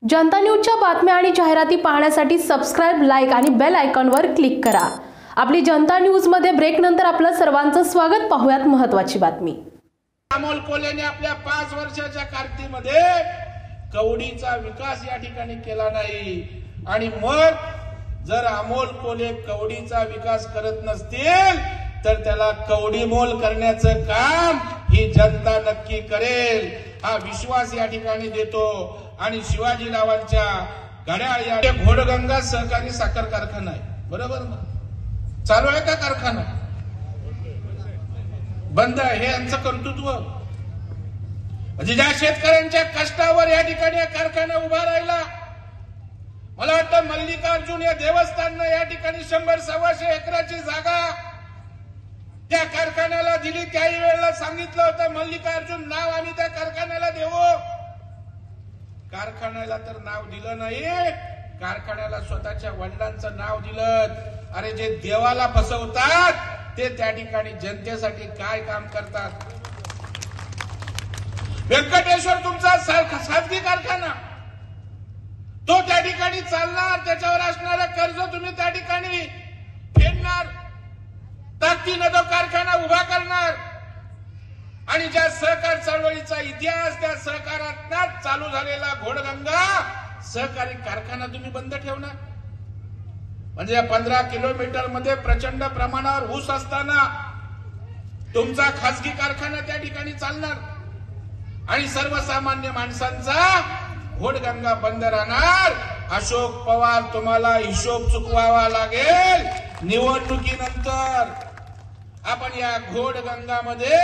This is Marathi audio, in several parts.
जनता न्यूजच्या बातम्या आणि जाहिराती पाहण्यासाठी सबस्क्राइब, लाईक आणि बेल आयकॉनवर क्लिक करा। आपली जनता न्यूज मध्ये ब्रेक नंतर आपलं सर्वांचं स्वागत। पाहूयात महत्त्वाची बातमी। अमोल कोल्हेने आपल्या 5 वर्षाच्या कारकीर्दीमध्ये कवडीचा विकास या ठिकाणी केला नाही आणि मग जर अमोल कोल्हे कवडीचा विकास करत नसतील तर त्याला कवडी मोल करण्याचं काम ही जनता नक्की करेल, हा विश्वास या ठिकाणी देतो। आणि शिवाजीरावांच्या घड्याळ या घोडगंगा सहकारी साखर कारखाना आहे, बरोबर ना? चालू आहे का कारखाना? बंद आहे। हे यांचं कर्तृत्व म्हणजे ज्या शेतकऱ्यांच्या कष्टावर या ठिकाणी कारखाना उभा राहिला। मला वाटतं मल्लिकार्जुन या देवस्थाननं या ठिकाणी 100-125 एकराची जागा त्या कारखान्याला दिली। त्याही वेळेला सांगितलं होतं मल्लिकार्जुन नाव आम्ही त्या कारखान्याला देऊ। कारखान्याला तर नाव दिलं नाही, कारखान्याला स्वतःच्या वडिलांचं नाव दिलं। अरे जे देवाला फसवतात ते त्या ठिकाणी जनतेसाठी काय काम करतात? व्यंकटेश्वर तुमचा खासगी कारखाना, तो त्या ठिकाणी चालणार, त्याच्यावर असणारं कर्ज तुम्ही त्या ठिकाणी फेडणार, ताकदीनं तो कारखाना उभा करणार आणि ज्या सहकार चळवळीचा इतिहास, त्या सहकारात चालू झालेला घोडगंगा सहकारी कारखाना तुम्ही बंद ठेवणार। म्हणजे 15 किलोमीटर मध्ये प्रचंड प्रमाणावर ऊस असताना तुमचा खासगी कारखाना त्या ठिकाणी चालणार आणि सर्वसामान्य माणसांचा घोडगंगा बंद राहणार। अशोक पवार तुम्हाला हिशोब चुकवावा लागेल निवडणुकीनंतर। आपण या घोडगंगामध्ये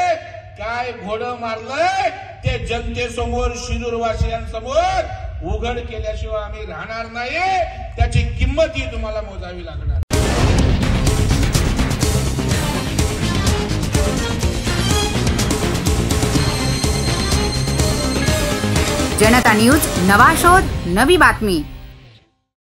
काय घोडं मारलंय ते जनतेसमोर, शिरूरवासियांसमोर उघड केल्याशिवाय आम्ही राहणार नाही। त्याची किंमत ही तुम्हाला मोजावी लागणार। जनता न्यूज, नवा शोध, नवी बातमी।